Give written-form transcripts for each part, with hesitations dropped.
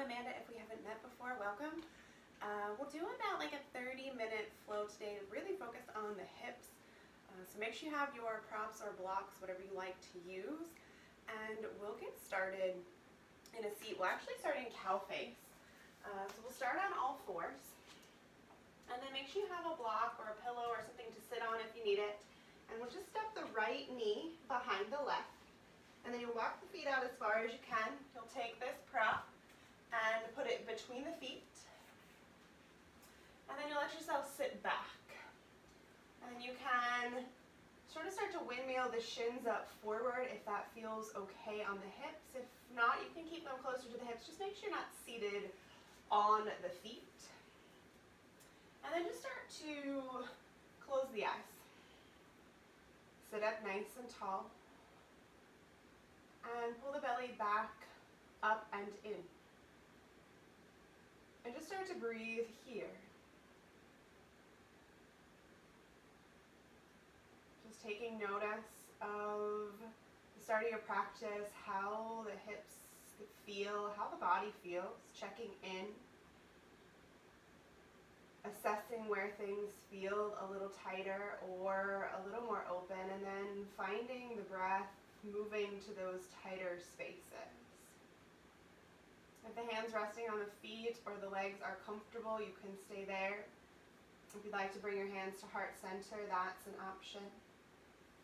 I'm Amanda. If we haven't met before, welcome. We'll do about like a 30-minute flow today to really focus on the hips. So make sure you have your props or blocks, whatever you like to use. And we'll get started in a seat. We'll actually start in cow face. So we'll start on all fours. And then make sure you have a block or a pillow or something to sit on if you need it. And we'll just step the right knee behind the left. And then you'll walk the feet out as far as you can. You'll take this prop and put it between the feet. And then you'll let yourself sit back. And then you can sort of start to windmill the shins up forward if that feels okay on the hips. If not, you can keep them closer to the hips. Just make sure you're not seated on the feet. And then just start to close the eyes. Sit up nice and tall. And pull the belly back, up and in. And just start to breathe here. Just taking notice of the start of your practice, how the hips feel, how the body feels, checking in. Assessing where things feel a little tighter or a little more open, and then finding the breath moving to those tighter spaces. If the hands resting on the feet or the legs are comfortable, you can stay there. If you'd like to bring your hands to heart center, that's an option.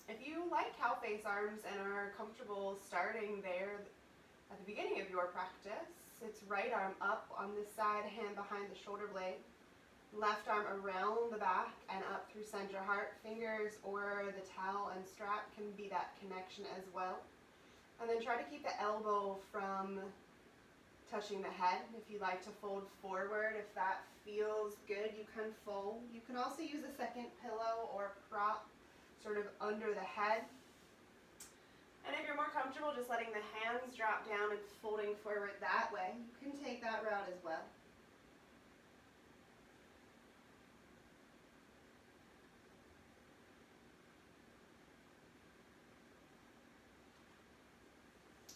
If you like cow face arms and are comfortable starting there at the beginning of your practice, it's right arm up on this side, hand behind the shoulder blade. Left arm around the back and up through center heart. Fingers or the towel and strap can be that connection as well. And then try to keep the elbow from touching the head. If you like to fold forward, if that feels good, you can fold. You can also use a second pillow or prop sort of under the head. And if you're more comfortable just letting the hands drop down and folding forward that way, you can take that route as well.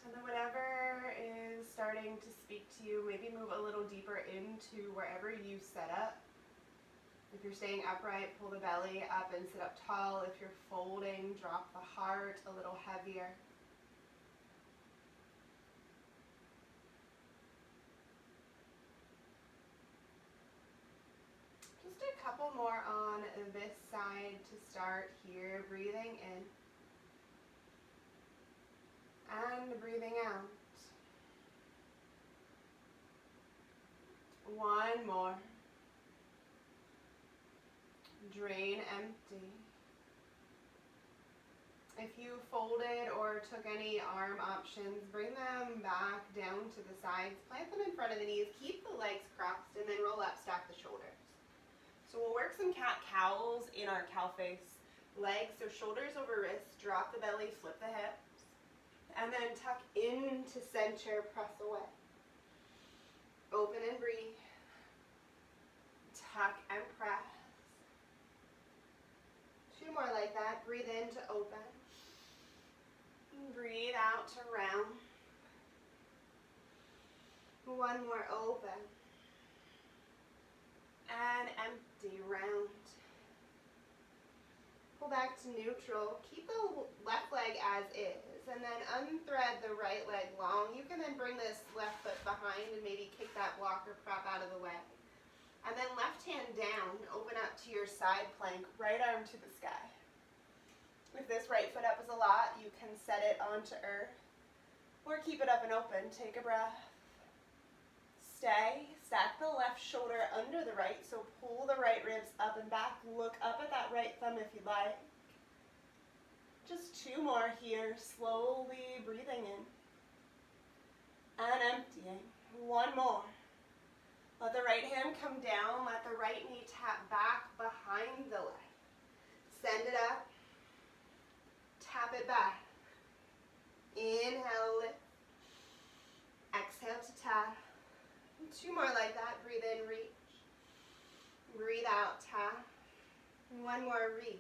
And then whatever is starting to speak to you, maybe move a little deeper into wherever you set up. If you're staying upright, pull the belly up and sit up tall. If you're folding, drop the heart a little heavier. Just a couple more on this side to start here. Breathing in. And breathing out. One more. Drain empty. If you folded or took any arm options, bring them back down to the sides. Plant them in front of the knees. Keep the legs crossed and then roll up, stack the shoulders. So we'll work some cat-cows in our cow face. Legs, so shoulders over wrists. Drop the belly, flip the hips. And then tuck into center, press away. Open and breathe. Tuck and press. Two more like that. Breathe in to open. Breathe out to round. One more open. And empty, round. Pull back to neutral. Keep the left leg as is. And then unthread the right leg long. You can then bring this left foot behind and maybe kick that block or prop out of the way. And then left hand down, open up to your side plank, right arm to the sky. If this right foot up is a lot, you can set it onto earth or keep it up and open. Take a breath. Stay. Stack the left shoulder under the right, so pull the right ribs up and back. Look up at that right thumb if you'd like. Just two more here, slowly breathing in and emptying. One more. Let the right hand come down, let the right knee tap back behind the left. Send it up, tap it back. Inhale, lift. Exhale to tap. Two more like that, breathe in, reach. Breathe out, tap. One more, reach.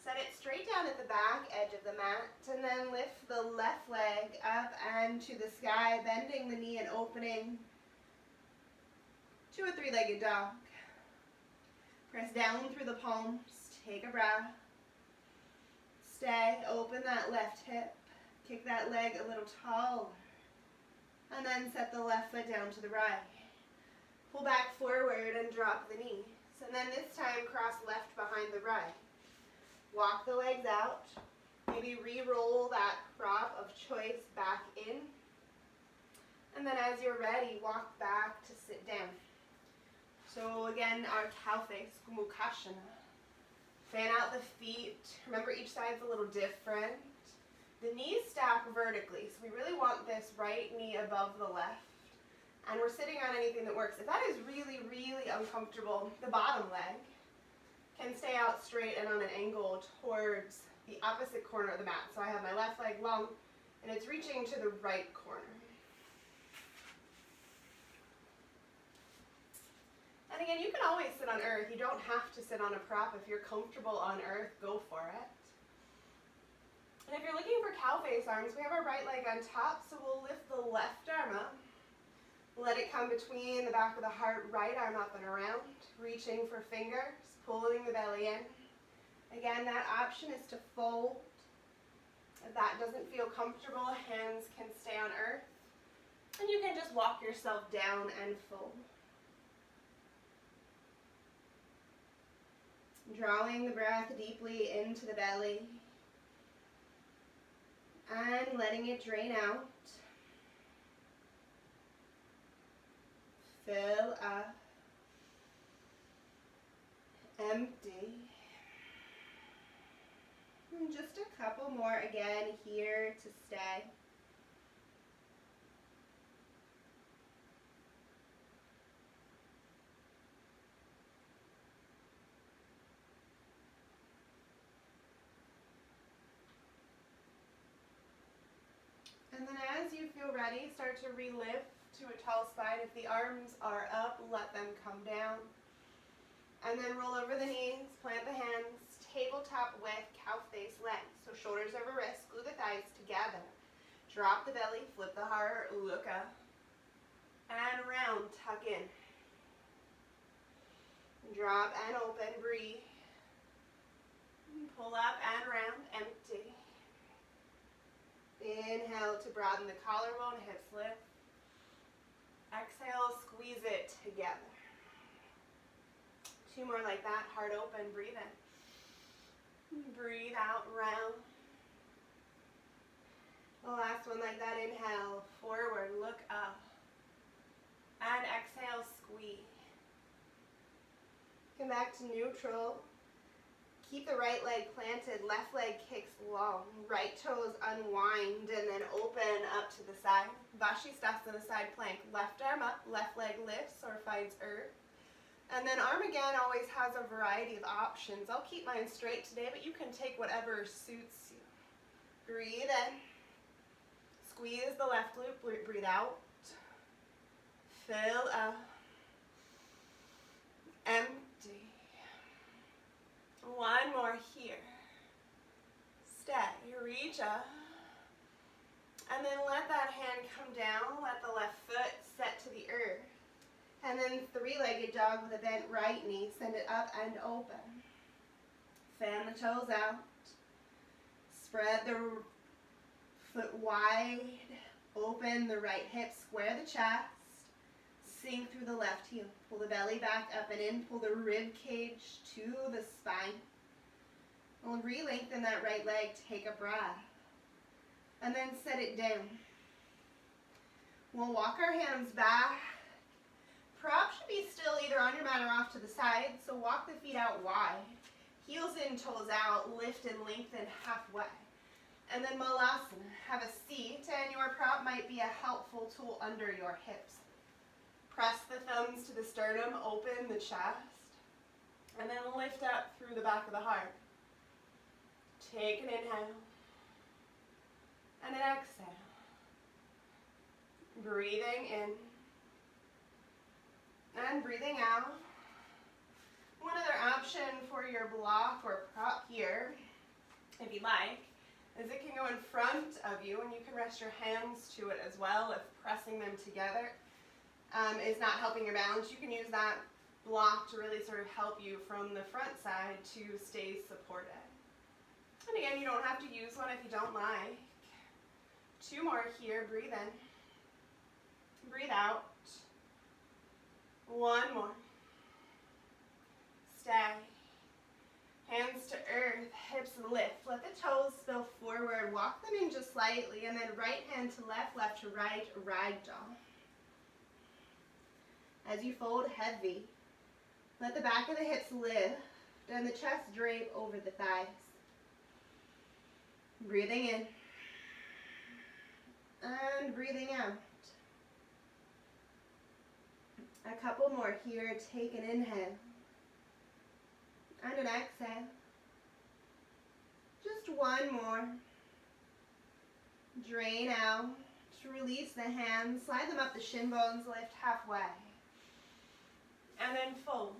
Set it straight down at the back edge of the mat, and then lift the left leg up and to the sky, bending the knee and opening to a three-legged dog. Press down through the palms, take a breath. Stay, open that left hip, kick that leg a little taller, and then set the left foot down to the right. Pull back forward and drop the knees, and then this time cross left behind the right. Walk the legs out, maybe re-roll that prop of choice back in, and then as you're ready, walk back to sit down. So again, our cow face, Mukashana. Fan out the feet. Remember, each side's a little different. The knees stack vertically, so we really want this right knee above the left. And we're sitting on anything that works. If that is really, really uncomfortable, the bottom leg can stay out straight and on an angle towards the opposite corner of the mat. So I have my left leg long, and it's reaching to the right corner. And again, you can always sit on earth. You don't have to sit on a prop. If you're comfortable on earth, go for it. And if you're looking for cow face arms, we have our right leg on top, so we'll lift the left arm up. Let it come between the back of the heart, right arm up and around, reaching for fingers, pulling the belly in. Again, that option is to fold. If that doesn't feel comfortable, hands can stay on earth. And you can just walk yourself down and fold. Drawing the breath deeply into the belly and letting it drain out. Fill up. Empty. And just a couple more again here to stay. And then as you feel ready, start to relift to a tall spine. If the arms are up, let them come down. And then roll over the knees, plant the hands, tabletop with cow face legs. So shoulders over wrists, glue the thighs together. Drop the belly, flip the heart, look up. And round, tuck in. Drop and open, breathe. Pull up and round, empty. Inhale to broaden the collarbone, hips lift. Exhale, squeeze it together. Two more like that, heart open, breathe in. Breathe out, round. The last one like that, inhale, forward, look up. And exhale, squeeze. Come back to neutral. Keep the right leg planted, left leg kicks long, right toes unwind, and then open up to the side. Vashisthasana side plank, left arm up, left leg lifts or finds earth. And then arm again always has a variety of options. I'll keep mine straight today, but you can take whatever suits you. Breathe in. Squeeze the left glute, breathe out. Fill up. Empty. One more here. Stay, reach up. And then let that hand come down, let the left foot set to the earth. And then three-legged dog with a bent right knee, send it up and open. Fan the toes out. Spread the foot wide, open the right hip, square the chest. Sink through the left heel. Pull the belly back up and in. Pull the rib cage to the spine. We'll re-lengthen that right leg. Take a breath. And then set it down. We'll walk our hands back. Prop should be still either on your mat or off to the side. So walk the feet out wide. Heels in, toes out. Lift and lengthen halfway. And then Malasana. Have a seat, and your prop might be a helpful tool under your hips. Press the thumbs to the sternum, open the chest, and then lift up through the back of the heart. Take an inhale, and an exhale. Breathing in, and breathing out. One other option for your block or prop here if you'd like, is it can go in front of you, and you can rest your hands to it as well if pressing them together is not helping your balance. You can use that block to really sort of help you from the front side to stay supported. And again, you don't have to use one if you don't like. 2 more here. Breathe in. Breathe out. 1 more. Stay. Hands to earth, hips lift. Let the toes spill forward. Walk them in just slightly, and then right hand to left, left to right, ragdoll. As you fold heavy, let the back of the hips lift and the chest drape over the thighs. Breathing in and breathing out. A couple more here. Take an inhale and an exhale. Just 1 more. Drain out. Release the hands. Slide them up the shin bones. Lift halfway. And then fold.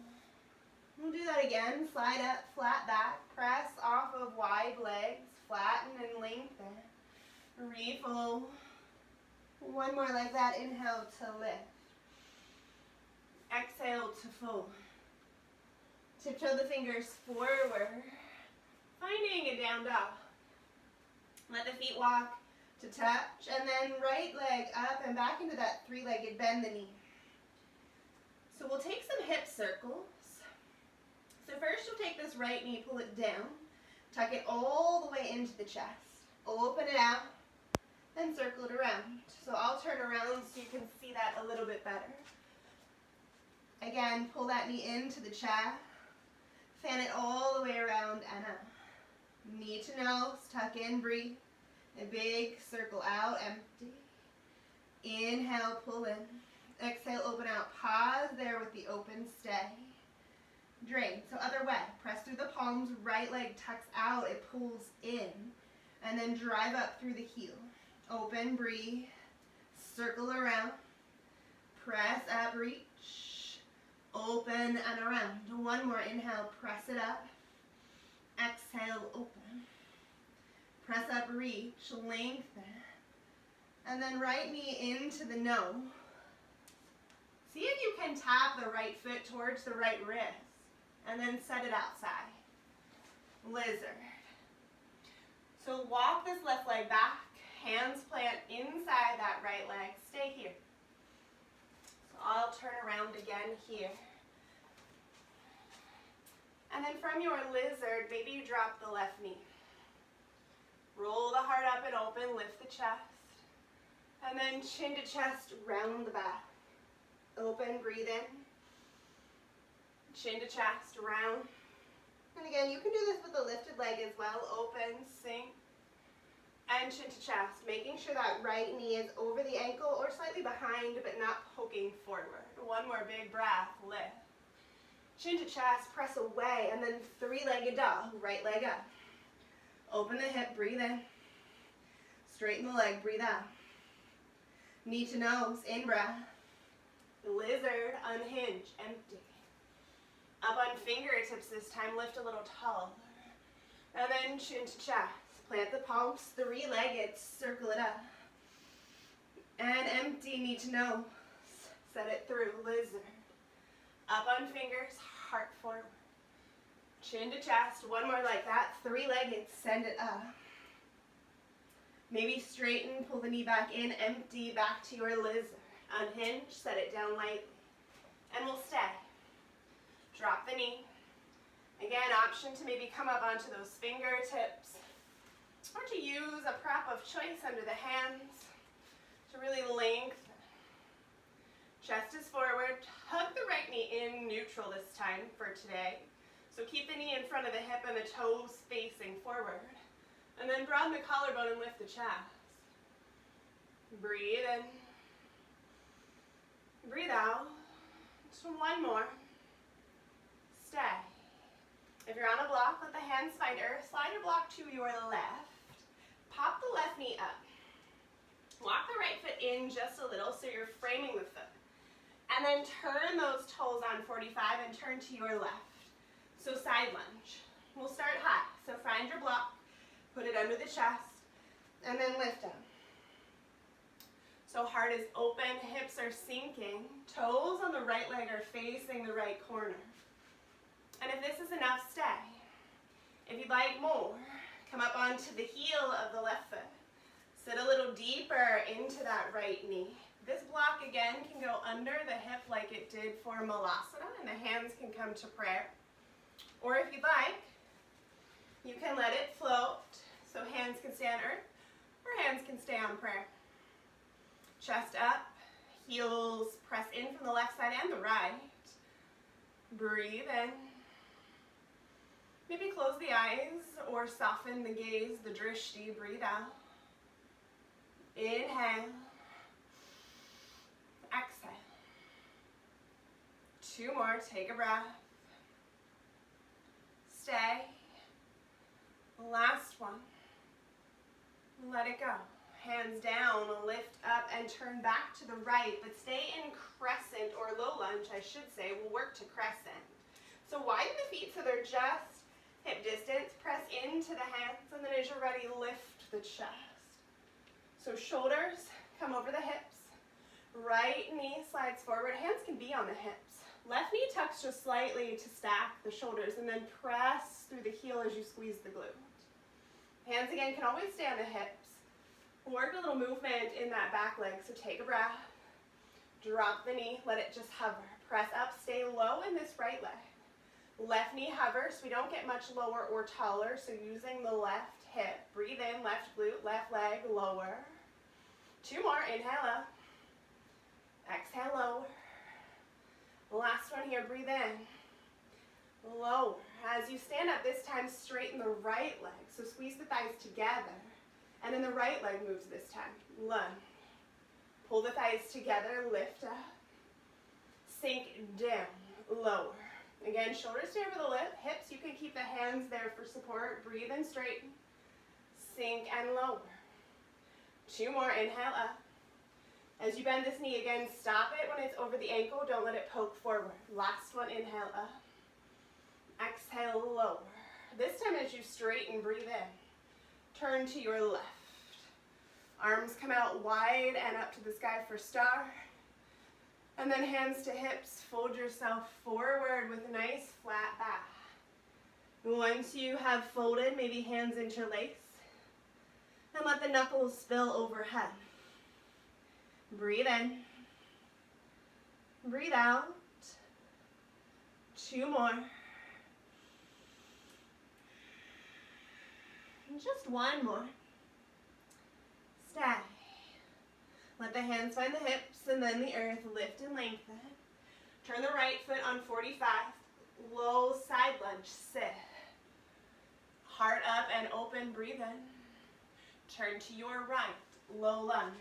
We'll do that again. Slide up, flat back. Press off of wide legs. Flatten and lengthen. Refold. 1 more like that. Inhale to lift. Exhale to fold. Tiptoe the fingers forward. Finding a down dog. Let the feet walk to touch. And then right leg up and back into that 3-legged bend the knee. So we'll take some hip circles. So first you'll take this right knee, pull it down. Tuck it all the way into the chest. Open it out. Then circle it around. So I'll turn around so you can see that a little bit better. Again, pull that knee into the chest. Fan it all the way around and up. Knee to nose, tuck in, breathe. A big circle out, empty. Inhale, pull in. Exhale, open out. Pause there with the open stay. Drain. So other way. Press through the palms. Right leg tucks out. It pulls in. And then drive up through the heel. Open, breathe. Circle around. Press up, reach. Open and around. 1 more. Inhale, press it up. Exhale, open. Press up, reach, lengthen. And then right knee into the nose. See if you can tap the right foot towards the right wrist. And then set it outside. Lizard. So walk this left leg back. Hands plant inside that right leg. Stay here. So I'll turn around again here. And then from your lizard, maybe you drop the left knee. Roll the heart up and open, lift the chest. And then chin to chest, round the back. Open, breathe in. Chin to chest, round. And again, you can do this with the lifted leg as well. Open, sink. And chin to chest, making sure that right knee is over the ankle or slightly behind, but not poking forward. 1 more big breath, lift. Chin to chest, press away, and then 3-legged dog, right leg up. Open the hip, breathe in. Straighten the leg, breathe out. Knee to nose, in breath. Lizard, unhinge, empty. Up on fingertips this time, lift a little taller. And then chin to chest. Plant the palms, 3-legged, circle it up. And empty, knee to nose. Set it through, lizard. Up on fingers, heart forward. Chin to chest, 1 more like that. 3-legged, send it up. Maybe straighten, pull the knee back in, empty, back to your lizard. Unhinge, set it down lightly. And we'll stay. Drop the knee. Again, option to maybe come up onto those fingertips. Or to use a prop of choice under the hands to really lengthen. Chest is forward. Hug the right knee in neutral this time for today. So keep the knee in front of the hip and the toes facing forward. And then broaden the collarbone and lift the chest. Breathe in. Breathe out. Just 1 more. Stay. If you're on a block, let the hands find earth. Slide your block to your left. Pop the left knee up. Walk the right foot in just a little so you're framing the foot. And then turn those toes on 45 and turn to your left. So side lunge. We'll start high. So find your block. Put it under the chest, and then lift up. So heart is open, hips are sinking, toes on the right leg are facing the right corner. And if this is enough, stay. If you'd like more, come up onto the heel of the left foot. Sit a little deeper into that right knee. This block again can go under the hip like it did for Malasana, and the hands can come to prayer. Or if you'd like, you can let it float, so hands can stay on earth, or hands can stay on prayer. Chest up, heels press in from the left side and the right. Breathe in. Maybe close the eyes or soften the gaze, the drishti. Breathe out. Inhale. Exhale. 2 more. Take a breath. Stay. Last one. Let it go. Hands down, lift up and turn back to the right, but stay in crescent or low lunge, I should say. We'll work to crescent. So widen the feet so they're just hip distance. Press into the hands, and then as you're ready, lift the chest. So shoulders come over the hips. Right knee slides forward. Hands can be on the hips. Left knee tucks just slightly to stack the shoulders, and then press through the heel as you squeeze the glute. Hands again can always stay on the hips. Work a little movement in that back leg, so take a breath. Drop the knee, let it just hover. Press up, stay low in this right leg. Left knee hovers, so we don't get much lower or taller, so using the left hip. Breathe in, left glute, left leg, lower. 2 more, inhale up. Exhale, lower. Last one here, breathe in. Lower. As you stand up, this time straighten the right leg, so squeeze the thighs together. And then the right leg moves this time. Lunge. Pull the thighs together, lift up. Sink down, lower. Again, shoulders stay over the lip. Hips, you can keep the hands there for support. Breathe and straighten. Sink and lower. 2 more, inhale up. As you bend this knee again, stop it when it's over the ankle. Don't let it poke forward. Last one, inhale up. Exhale, lower. This time as you straighten, breathe in. Turn to your left. Arms come out wide and up to the sky for star. And then hands to hips. Fold yourself forward with a nice flat back. Once you have folded, maybe hands interlace. And let the knuckles spill overhead. Breathe in. Breathe out. 2 more. Just 1 more. Stay. Let the hands find the hips and then the earth. Lift and lengthen. Turn the right foot on 45. Low side lunge. Sit. Heart up and open. Breathe in. Turn to your right. Low lunge.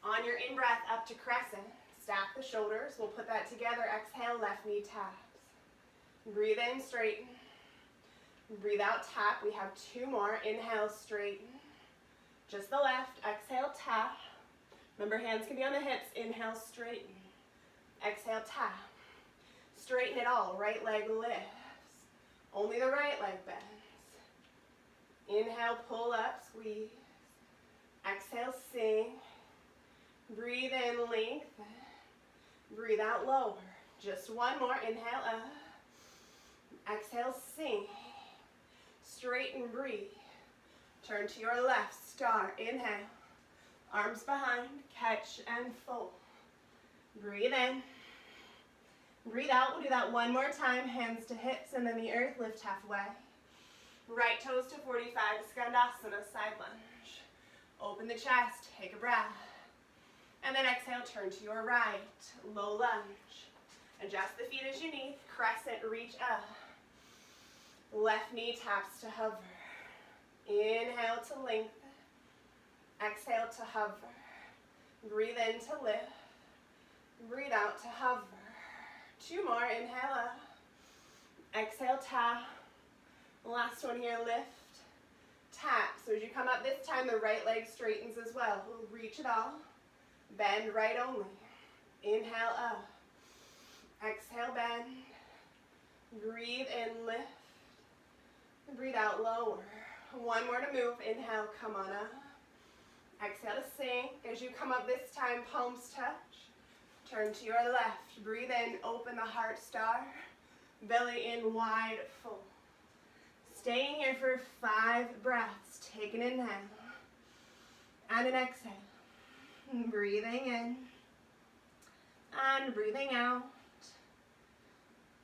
On your in-breath, up to crescent. Stack the shoulders. We'll put that together. Exhale, left knee taps. Breathe in, straighten. Breathe out, tap. We have 2 more. Inhale, straighten. Just the left. Exhale, tap. Remember, hands can be on the hips. Inhale, straighten. Exhale, tap. Straighten it all. Right leg lifts. Only the right leg bends. Inhale, pull up, squeeze. Exhale, sink. Breathe in, lengthen. Breathe out, lower. Just 1 more. Inhale, up. Exhale, sink. Straighten, breathe. Turn to your left, star. Inhale. Arms behind, catch and fold. Breathe in. Breathe out. We'll do that 1 more time. Hands to hips and then the earth. Lift halfway. Right toes to 45. Skandasana, side lunge. Open the chest. Take a breath. And then exhale, turn to your right. Low lunge. Adjust the feet as you need. Crescent, reach up. Left knee taps to hover. Inhale to lengthen. Exhale to hover. Breathe in to lift. Breathe out to hover. 2 more. Inhale up. Exhale, tap. Last one here, lift. Tap. So as you come up this time, the right leg straightens as well. We'll reach it all. Bend right only. Inhale up. Exhale, bend. Breathe in, lift. Breathe out, lower. One more to move. Inhale, come on up. Exhale to sink. As you come up this time, palms touch. Turn to your left. Breathe in, open the heart star. Belly in, wide, full. Staying here for 5 breaths. Take an inhale and an exhale. Breathing in and breathing out.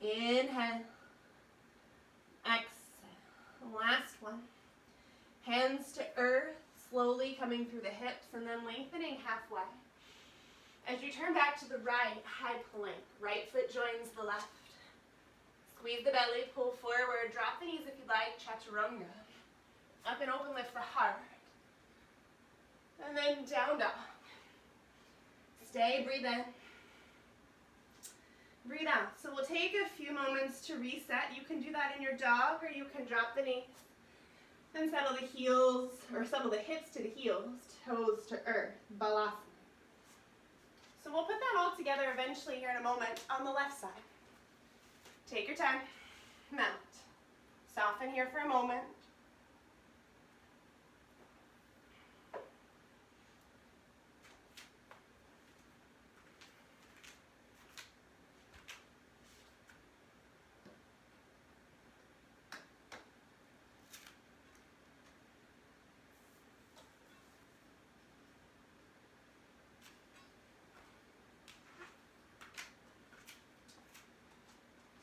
Inhale, exhale. Last one. Hands to earth, slowly coming through the hips and then lengthening halfway. As you turn back to the right, high plank. Right foot joins the left. Squeeze the belly, pull forward, drop the knees if you'd like, chaturanga. Up and open, lift the heart. And then down dog. Stay, breathe in. Breathe out. So we'll take a few moments to reset. You can do that in your dog, or you can drop the knees. Then settle the heels, or settle the hips to the heels, toes to earth, balasana. So we'll put that all together eventually here in a moment on the left side. Take your time, mount. Soften here for a moment.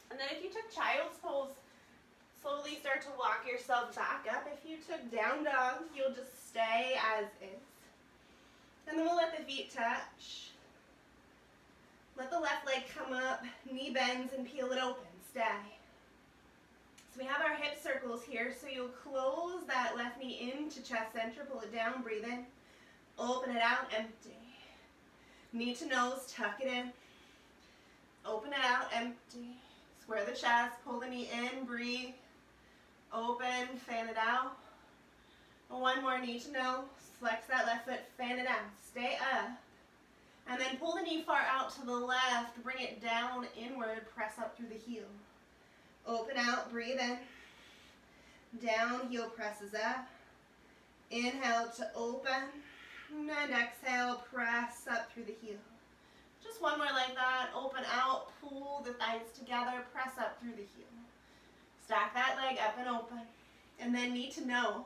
And then if you took child's pose, slowly start to walk yourself back up. If you took down dog, you'll just stay as is. And then we'll let the feet touch. Let the left leg come up, knee bends and peel it open. Stay. So we have our hip circles here, so you'll close that left knee into chest center, pull it down, breathe in. Open it out, empty. Knee to nose, tuck it in. Open it out, empty. Square the chest, pull the knee in, breathe. Open, fan it out. One more, knee to nose. Flex that left foot, fan it out. Stay up. And then pull the knee far out to the left. Bring it down, inward, press up through the heel. Open out, breathe in. Down, heel presses up. Inhale to open. And exhale, press up through the heel. Just one more like that. Open out, pull the thighs together, press up through the heel. Stack that leg up and open. And then knee to nose.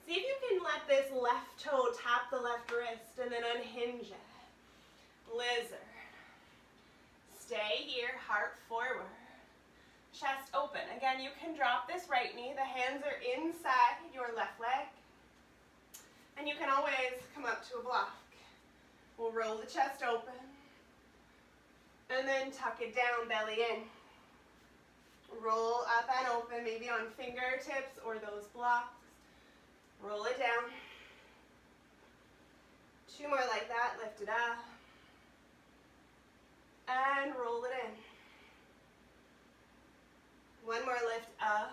See if you can let this left toe tap the left wrist and then unhinge it. Lizard. Stay here, heart forward. Chest open. Again, you can drop this right knee. The hands are inside your left leg. And you can always come up to a block. We'll roll the chest open. And then tuck it down, belly in. Roll up and open, maybe on fingertips or those blocks. Roll it down. 2 more like that, lift it up. And roll it in. 1 more lift up.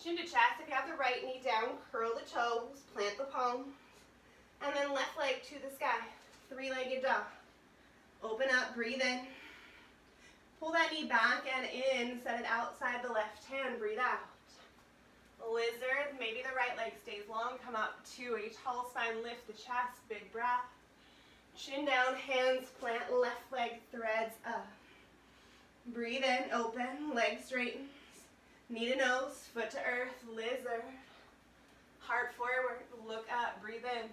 Chin to chest. If you have the right knee down, curl the toes, plant the palms. And then left leg to the sky. 3-legged dog. Open up, breathe in. Pull that knee back and in, set it outside the left hand, breathe out. Lizard, maybe the right leg stays long, come up to a tall spine, lift the chest, big breath. Chin down, hands plant, left leg threads up. Breathe in, open, leg straightens. Knee to nose, foot to earth, lizard. Heart forward, look up, breathe in.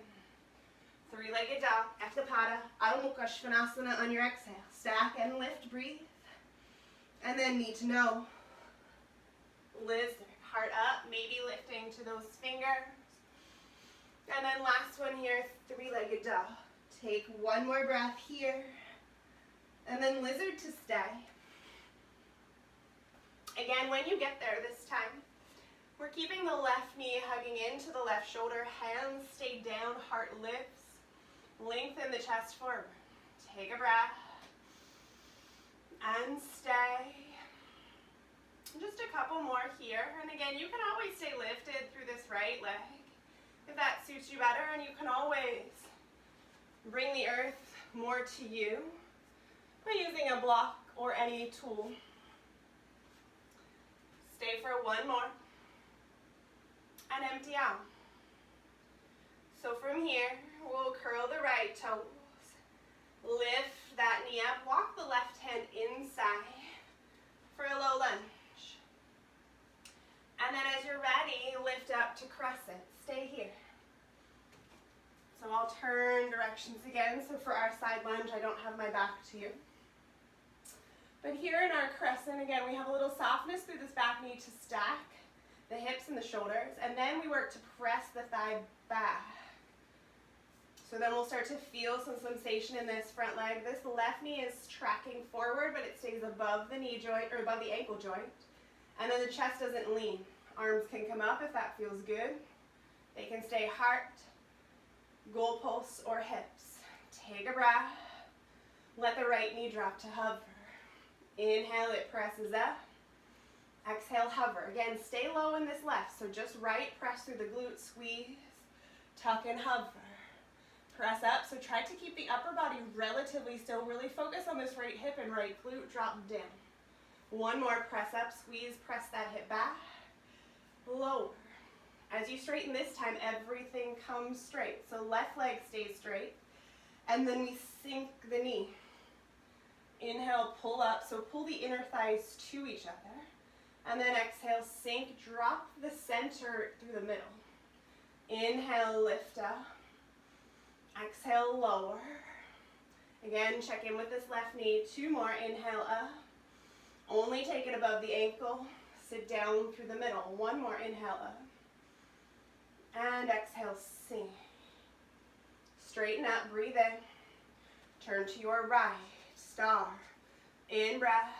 3-legged dog, Ekapada, Adho Mukha Svanasana on your exhale. Stack and lift, breathe. And then knee to nose. Lizard, heart up, maybe lifting to those fingers. And then last one here, 3-legged dog. Take 1 more breath here. And then lizard to stay. Again, when you get there this time, we're keeping the left knee hugging into the left shoulder. Hands stay down, heart lifts. Lengthen the chest forward. Take a breath. And stay. Just a couple more here. And again, you can always stay lifted through this right leg if that suits you better. And you can always bring the earth more to you by using a block or any tool. Stay for 1 more. and empty out. So from here, we'll curl the right toes, lift that knee up, walk the left hand inside for a low lunge. And then as you're ready, lift up to crescent. Stay here. So I'll turn directions again. So for our side lunge, I don't have my back to you. But here in our crescent, again, we have a little softness through this back knee to stack the hips and the shoulders. And then we work to press the thigh back. So then we'll start to feel some sensation in this front leg. This left knee is tracking forward, but it stays above the knee joint, or above the ankle joint. And then the chest doesn't lean. Arms can come up if that feels good. They can stay heart, goalposts, or hips. Take a breath. Let the right knee drop to hover. Inhale, it presses up. Exhale, hover. Again, stay low in this left. So just right, press through the glutes, squeeze, tuck and hover. Press up. So try to keep the upper body relatively still. Really focus on this right hip and right glute. Drop down. One more, press up, squeeze, press that hip back. Lower. As you straighten this time, everything comes straight. So left leg stays straight. And then we sink the knee. Inhale, pull up. So pull the inner thighs to each other. And then exhale, sink, drop the center through the middle. Inhale, lift up. Exhale, lower. Again, check in with this left knee. Two more, inhale up. Only take it above the ankle. Sit down through the middle. One more, inhale up. And exhale, sink. Straighten up, breathe in. Turn to your right, star. In breath.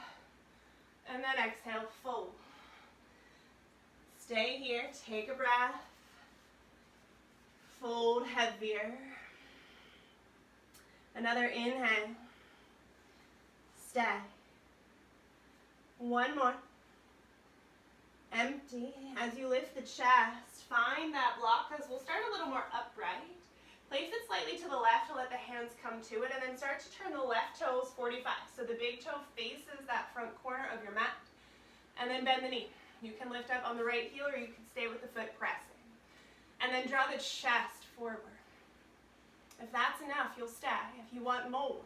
And then exhale, fold. Stay here, take a breath. Fold heavier. Another inhale. Stay. One more. Empty. As you lift the chest, find that block, because we'll start a little more upright. Place it slightly to the left to let the hands come to it, and then start to turn the left toes 45. So the big toe faces that front corner of your mat, and then bend the knee. You can lift up on the right heel, or you can stay with the foot pressing. And then draw the chest forward. If that's enough, you'll stay. If you want more,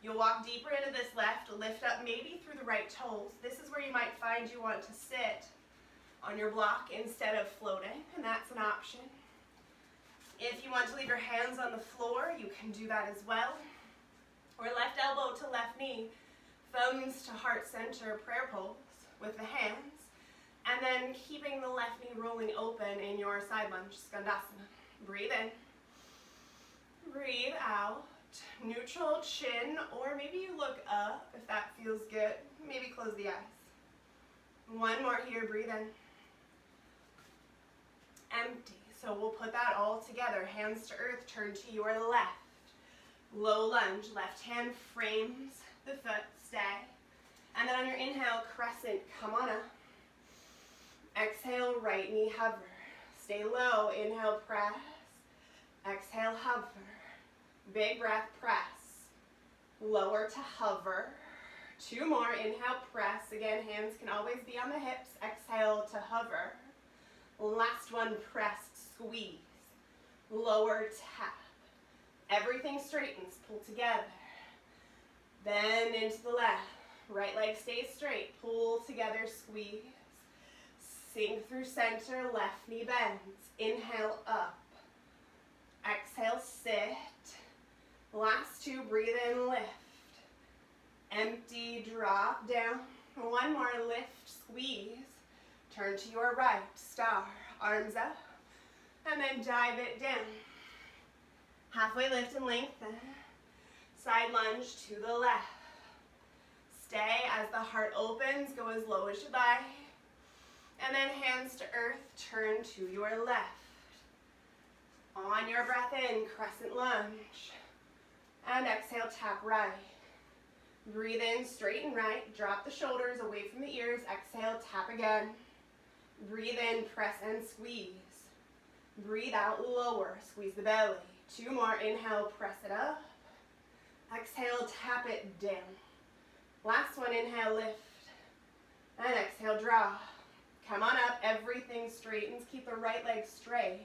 you'll walk deeper into this left, lift up maybe through the right toes. This is where you might find you want to sit on your block instead of floating, and that's an option. If you want to leave your hands on the floor, you can do that as well. Or left elbow to left knee, thumbs to heart center, prayer pose with the hands, and then keeping the left knee rolling open in your side lunge, skandasana. Breathe in, breathe out. Neutral chin, or maybe you look up if that feels good. Maybe close the eyes. One more here, breathe in. Empty. So we'll put that all together. Hands to earth, turn to your left. Low lunge, left hand frames the foot, stay. And then on your inhale, crescent, come on up. Exhale, right knee hover. Stay low, inhale, press. Exhale, hover. Big breath, press. Lower to hover. Two more, inhale, press. Again, hands can always be on the hips. Exhale to hover. Last one, press, squeeze. Lower, tap. Everything straightens, pull together. Bend into the left. Right leg stays straight, pull together, squeeze. Sink through center, left knee bends. Inhale, up. Exhale, sit. Last two, breathe in, lift. Empty, drop down. One more, lift, squeeze. Turn to your right, star, arms up. And then dive it down. Halfway lift and lengthen. Side lunge to the left. Stay as the heart opens, go as low as you like. And then hands to earth, turn to your left. On your breath in, crescent lunge. And exhale, tap right. Breathe in, straighten right. Drop the shoulders away from the ears. Exhale, tap again. Breathe in, press and squeeze. Breathe out, lower. Squeeze the belly. Two more. Inhale, press it up. Exhale, tap it down. Last one, inhale, lift. And exhale, drop. Come on up, everything straightens. Keep the right leg straight.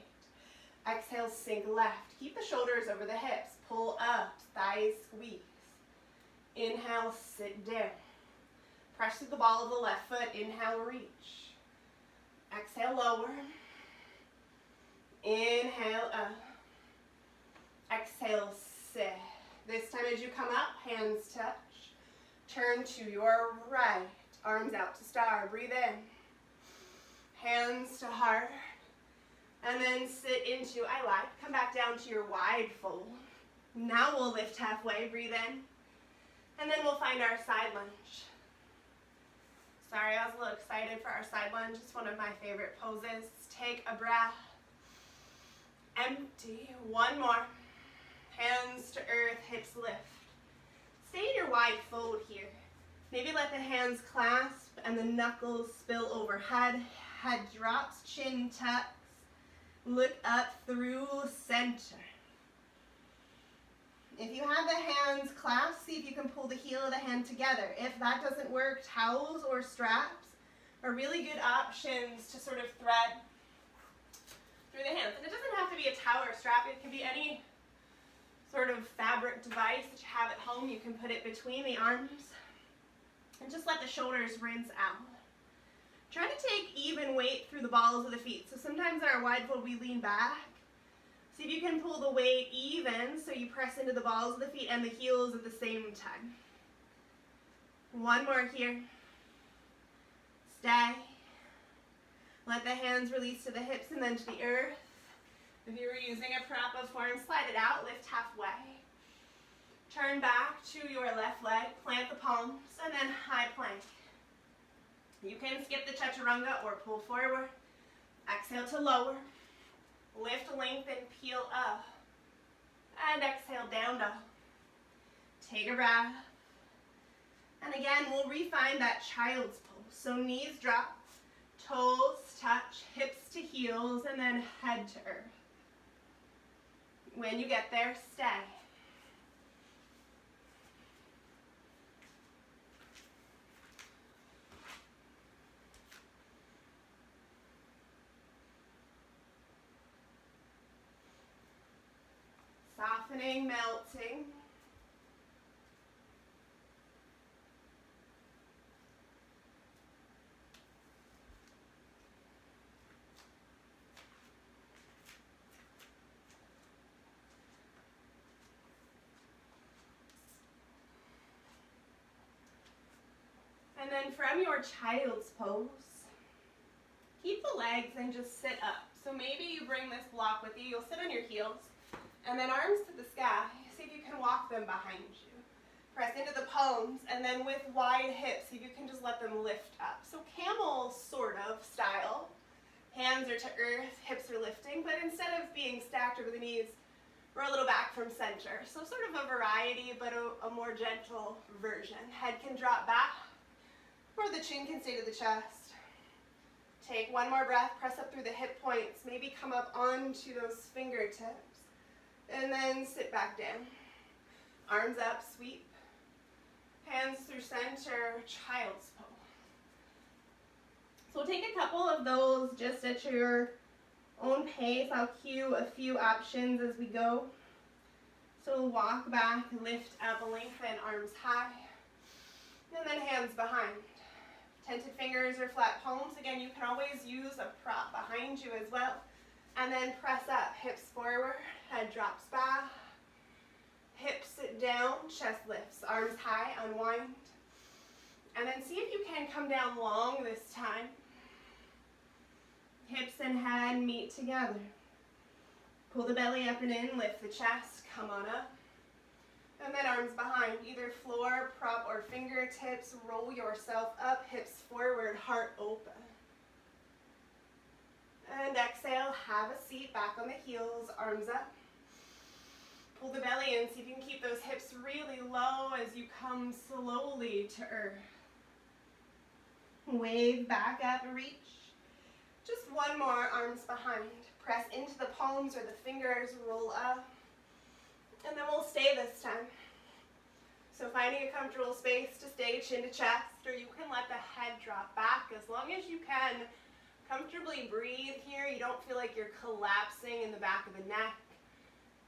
Exhale, sink left. Keep the shoulders over the hips. Pull up, thighs squeeze. Inhale, sit down. Press through the ball of the left foot. Inhale, reach. Exhale, lower. Inhale, up. Exhale, sit. This time as you come up, hands touch. Turn to your right. Arms out to star. Breathe in. Hands to heart. And then sit into I like. Come back down to your wide fold. Now we'll lift halfway. Breathe in. And then we'll find our side lunge. Sorry, I was a little excited for our side lunge. It's one of my favorite poses. Take a breath. Empty. One more. Hands to earth, hips lift. Stay in your wide fold here. Maybe let the hands clasp and the knuckles spill overhead. Head drops, chin tucks. Look up through center. If you have the hands clasped, see if you can pull the heel of the hand together. If that doesn't work, towels or straps are really good options to sort of thread through the hands. And it doesn't have to be a towel or strap. It can be any sort of fabric device that you have at home. You can put it between the arms and just let the shoulders rinse out. Try to take even weight through the balls of the feet. So sometimes in our wide fold we lean back. See if you can pull the weight even so you press into the balls of the feet and the heels at the same time. One more here. Stay. Let the hands release to the hips and then to the earth. If you were using a prop of form, slide it out, lift halfway. Turn back to your left leg, plant the palms, and then high plank. You can skip the chaturanga or pull forward. Exhale to lower. Lift, lengthen, peel up. And exhale, down dog. Take a breath. And again, we'll refine that child's pose. So knees drop, toes touch, hips to heels, and then head to earth. When you get there, stay. Softening, melting. And then from your child's pose, keep the legs and just sit up. So maybe you bring this block with you. You'll sit on your heels. And then arms to the sky. See if you can walk them behind you. Press into the palms, and then with wide hips, see if you can just let them lift up. So camel sort of style. Hands are to earth, hips are lifting, but instead of being stacked over the knees, we're a little back from center. So sort of a variety, but a more gentle version. Head can drop back, or the chin can stay to the chest. Take one more breath, press up through the hip points, maybe come up onto those fingertips. And then sit back down. Arms up, sweep. Hands through center, child's pose. So we'll take a couple of those just at your own pace. I'll cue a few options as we go. So we'll walk back, lift up, lengthen, arms high. And then hands behind. Tented fingers or flat palms. Again, you can always use a prop behind you as well. And then press up, hips forward, head drops back. Hips sit down, chest lifts, arms high, unwind. And then see if you can come down long this time. Hips and head meet together. Pull the belly up and in, lift the chest, come on up. And then arms behind, either floor, prop, or fingertips. Roll yourself up, hips forward, heart open. And exhale, have a seat, back on the heels, arms up. Pull the belly in, see if you can keep those hips really low as you come slowly to earth. Wave back up, reach. Just one more, arms behind. Press into the palms or the fingers, roll up. And then we'll stay this time. So finding a comfortable space to stay chin to chest, or you can let the head drop back as long as you can. Comfortably breathe here. You don't feel like you're collapsing in the back of the neck.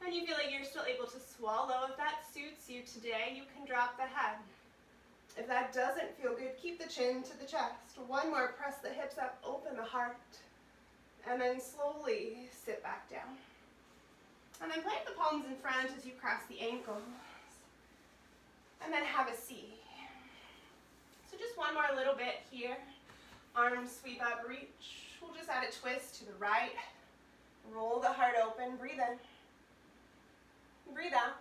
And you feel like you're still able to swallow. If that suits you today, you can drop the head. If that doesn't feel good, keep the chin to the chest. One more, press the hips up, open the heart. And then slowly sit back down. And then plant the palms in front as you cross the ankles. And then have a seat. So just one more little bit here. Arms sweep up, reach. We'll just add a twist to the right. Roll the heart open, breathe in. Breathe out.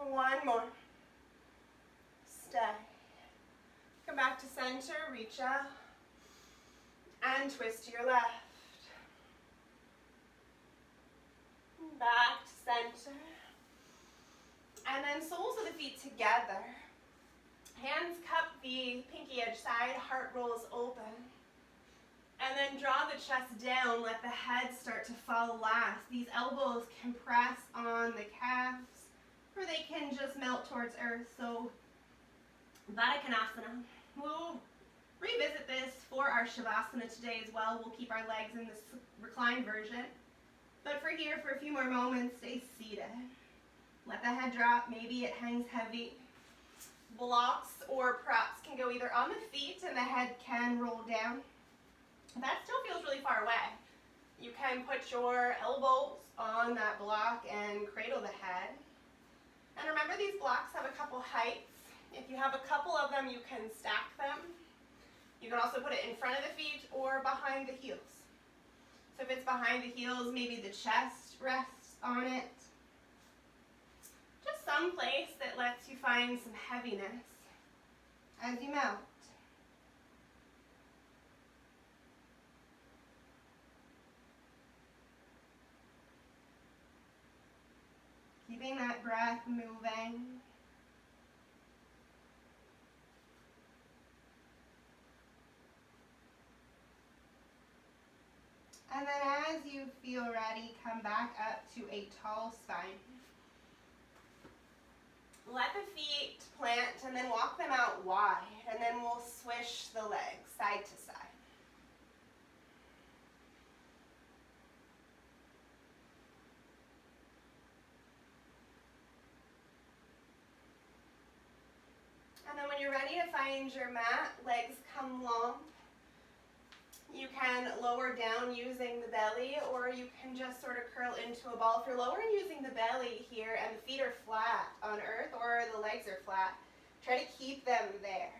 One more. Stay. Come back to center, reach out. And twist to your left. Back to center. And then soles of the feet together. Hands cup the pinky edge side, heart rolls open. And then draw the chest down, let the head start to fall last. These elbows can press on the calves, or they can just melt towards earth. So, Baddha-Konasana. We'll revisit this for our Shavasana today as well. We'll keep our legs in this reclined version. But for here, for a few more moments, stay seated. Let the head drop, maybe it hangs heavy. Blocks or props can go either on the feet and the head can roll down. That still feels really far away. You can put your elbows on that block and cradle the head. And remember, these blocks have a couple heights. If you have a couple of them, you can stack them. You can also put it in front of the feet or behind the heels. So if it's behind the heels, maybe the chest rests on it. Just some place that lets you find some heaviness as you melt. Keeping that breath moving. And then as you feel ready, come back up to a tall spine. Let the feet plant and then walk them out wide. And then we'll swish the legs side to side. And then when you're ready to find your mat, legs come long. You can lower down using the belly, or you can just sort of curl into a ball. If you're lowering using the belly here and the feet are flat on earth or the legs are flat, try to keep them there.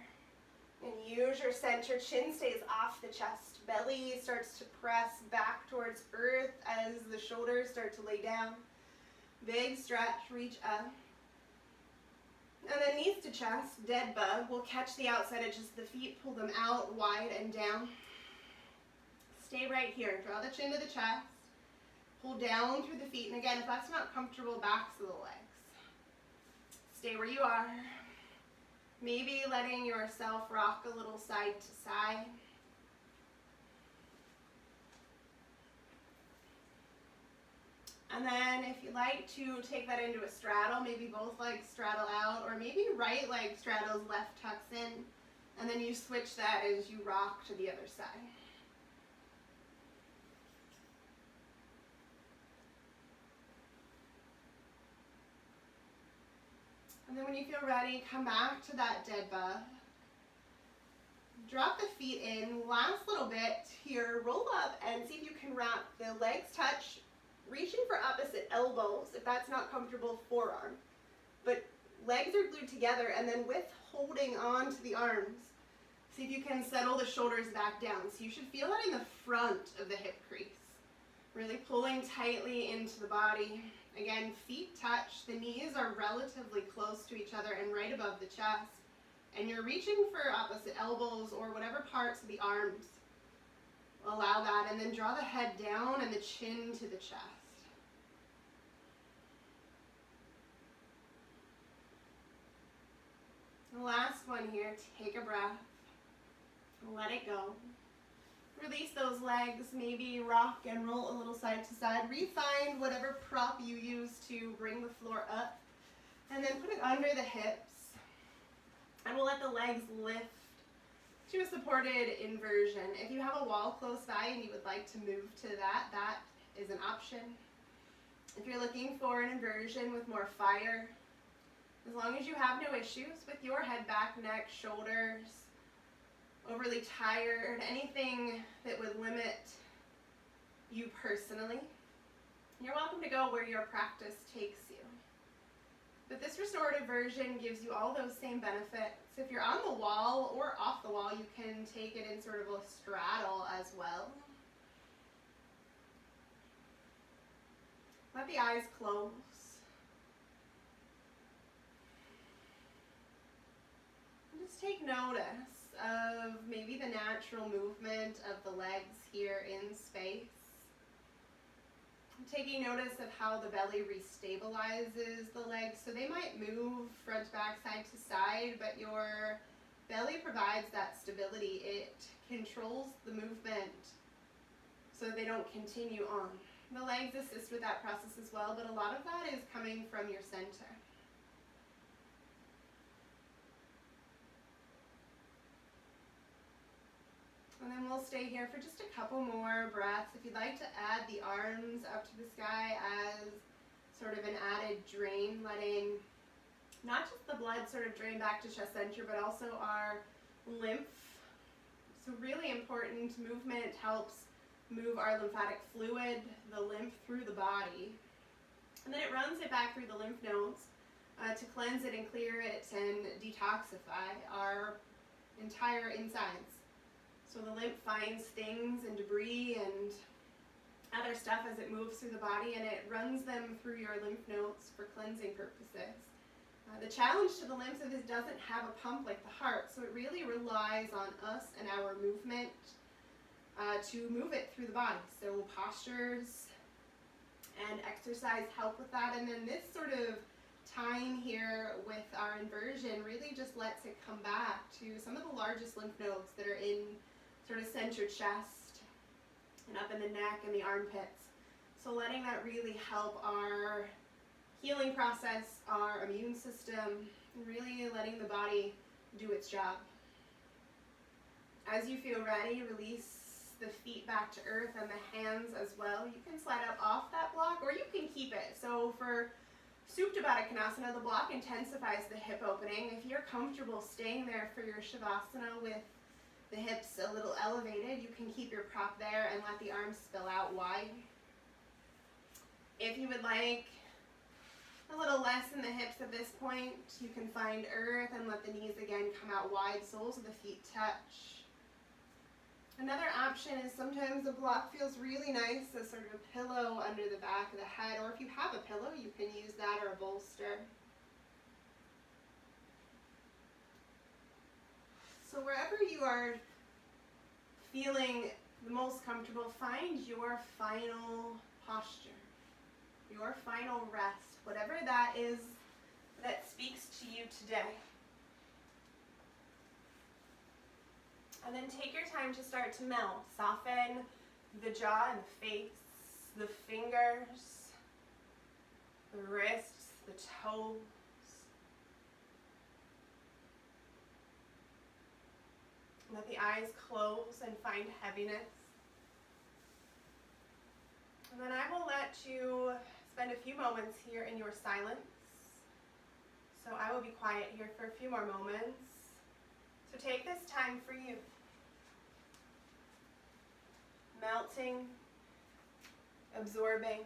And use your center. Chin stays off the chest. Belly starts to press back towards earth as the shoulders start to lay down. Big stretch, reach up. And then knees to chest, dead bug. We'll catch the outside edges of the feet, pull them out wide and down. Stay right here. Draw the chin to the chest. Pull down through the feet. And again, if that's not comfortable, backs of the legs. Stay where you are. Maybe letting yourself rock a little side to side. And then if you like to take that into a straddle, maybe both legs straddle out, or maybe right leg straddles, left tucks in, and then you switch that as you rock to the other side. And then when you feel ready, come back to that dead bug. Drop the feet in, last little bit here, roll up and see if you can wrap the legs touch, reaching for opposite elbows, if that's not comfortable, forearm. But legs are glued together, and then with holding on to the arms, see if you can settle the shoulders back down. So you should feel that in the front of the hip crease. Really pulling tightly into the body. Again, feet touch, the knees are relatively close to each other and right above the chest. And you're reaching for opposite elbows or whatever parts of the arms. Allow that, and then draw the head down and the chin to the chest. The last one here, take a breath. Let it go. Release those legs, maybe rock and roll a little side to side. Re-find whatever prop you use to bring the floor up. And then put it under the hips. And we'll let the legs lift to a supported inversion. If you have a wall close by and you would like to move to that, that is an option. If you're looking for an inversion with more fire, as long as you have no issues with your head, back, neck, shoulders, overly tired, anything that would limit you personally, you're welcome to go where your practice takes you. But this restorative version gives you all those same benefits. If you're on the wall or off the wall, you can take it in sort of a straddle as well. Let the eyes close. And just take notice of maybe the natural movement of the legs here in space. Taking notice of how the belly restabilizes the legs. So they might move front, back, side to side, but your belly provides that stability. It controls the movement so they don't continue on. The legs assist with that process as well, but a lot of that is coming from your center. And then we'll stay here for just a couple more breaths. If you'd like to add the arms up to the sky as sort of an added drain, letting not just the blood sort of drain back to chest center, but also our lymph. So really important, movement helps move our lymphatic fluid, the lymph, through the body. And then it runs it back through the lymph nodes to cleanse it and clear it and detoxify our entire insides. So the lymph finds things and debris and other stuff as it moves through the body, and it runs them through your lymph nodes for cleansing purposes. The challenge to the lymph is it doesn't have a pump like the heart, so it really relies on us and our movement to move it through the body. So postures and exercise help with that, and then this sort of time here with our inversion really just lets it come back to some of the largest lymph nodes that are in sort of center chest and up in the neck and the armpits. So letting that really help our healing process, our immune system, and really letting the body do its job. As you feel ready, release the feet back to earth and the hands as well. You can slide up off that block or you can keep it. So for Supta Baddha Konasana, the block intensifies the hip opening. If you're comfortable staying there for your Shavasana with the hips a little elevated, you can keep your prop there and let the arms spill out wide. If you would like a little less in the hips at this point, you can find earth and let the knees again come out wide, soles of the feet touch. Another option is sometimes the block feels really nice as sort of a pillow under the back of the head, or if you have a pillow, you can use that or a bolster. So wherever you are feeling the most comfortable, find your final posture, your final rest, whatever that is that speaks to you today. And then take your time to start to melt. Soften the jaw and the face, the fingers, the wrists, the toes. Let the eyes close and find heaviness. And then I will let you spend a few moments here in your silence. So I will be quiet here for a few more moments. So take this time for you. Melting, absorbing.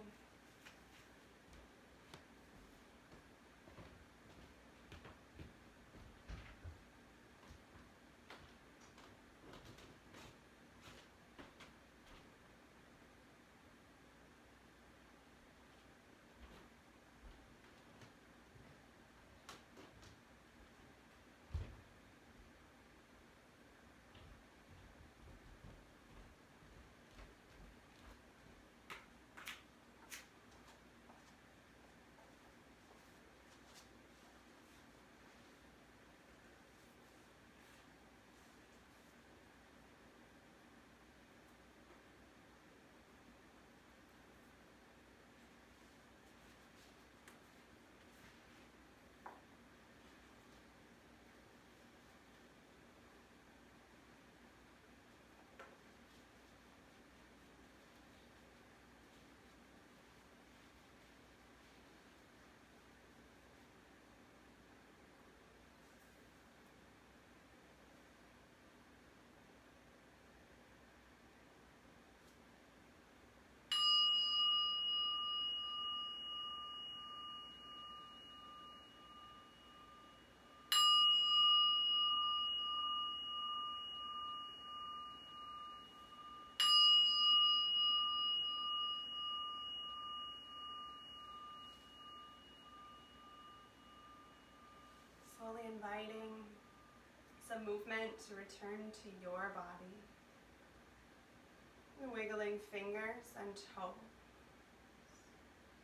slowly inviting some movement to return to your body. Wiggling fingers and toes.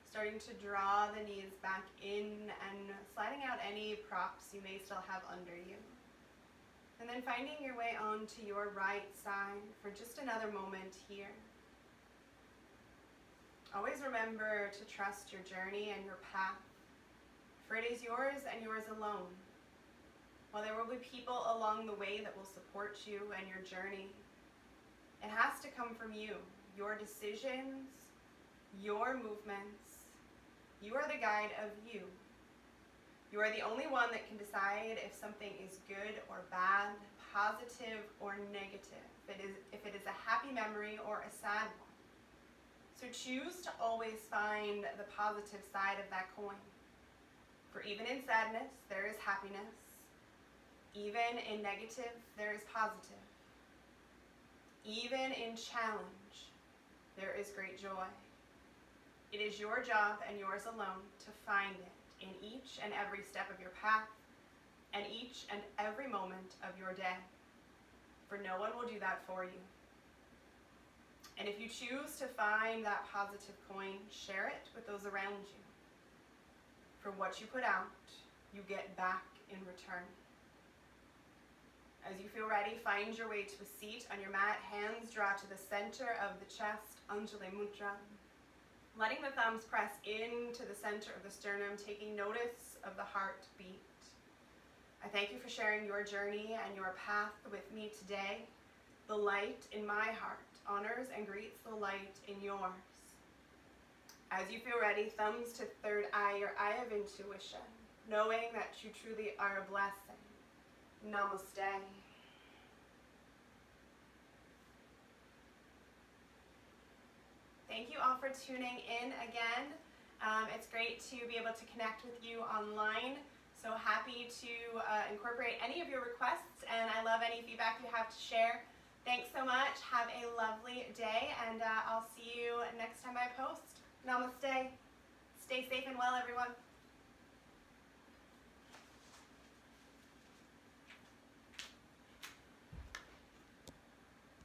Starting to draw the knees back in and sliding out any props you may still have under you. And then finding your way onto your right side for just another moment here. Always remember to trust your journey and your path, for it is yours and yours alone. While there will be people along the way that will support you and your journey, it has to come from you, your decisions, your movements. You are the guide of you. You are the only one that can decide if something is good or bad, positive or negative, if it is a happy memory or a sad one. So choose to always find the positive side of that coin. For even in sadness, there is happiness. Even in negative, there is positive. Even in challenge, there is great joy. It is your job and yours alone to find it in each and every step of your path and each and every moment of your day. For no one will do that for you. And if you choose to find that positive coin, share it with those around you. For what you put out, you get back in return. As you feel ready, find your way to a seat on your mat. Hands draw to the center of the chest, Anjali Mudra. Letting the thumbs press into the center of the sternum, taking notice of the heartbeat. I thank you for sharing your journey and your path with me today. The light in my heart honors and greets the light in yours. As you feel ready, thumbs to third eye, your eye of intuition, knowing that you truly are a blessing. Namaste. Thank you all for tuning in again. It's great to be able to connect with you online. So happy to incorporate any of your requests, and I love any feedback you have to share. Thanks so much. Have a lovely day, and I'll see you next time I post. Namaste. Stay safe and well, everyone.